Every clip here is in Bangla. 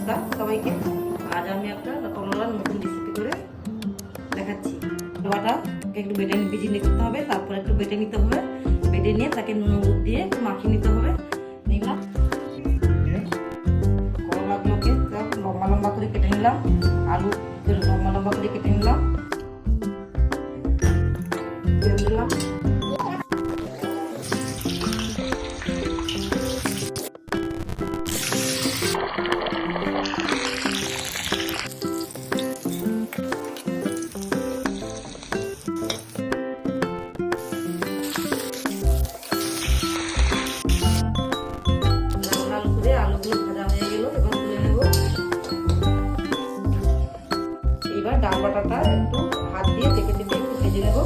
নমস্কার সবাইকে। আজ আমি একটা করলার নতুন রেসিপি করে দেখাচ্ছি। রোয়াটা একটু বেটে ভিজিয়ে নিতে হবে, তারপর একটু বেটে নিতে হবে। বেটে নিয়ে তাকে নুন হলুদ দিয়ে একটু মাখিয়ে নিতে হবে। নিলাম করলাগুলোকে লম্বা লম্বা করে কেটে নিলাম, আলু লম্বা লম্বা করে কেটে নিলাম, তেল দিলাম, আলুগুলো ভাজা হয়ে গেল। এবার তুলে নেব। এবার ডাল বাটাটা একটু হাত দিয়ে চেপে চেপে একটু ভেজে নেব।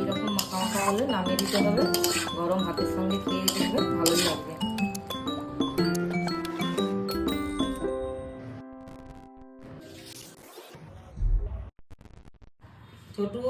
এরকম মাখা মাখা হলে নামিয়ে দিতে হবে। গরম ভাতের সঙ্গে খেয়ে দেখবে ভালোই লাগবে। ছোটু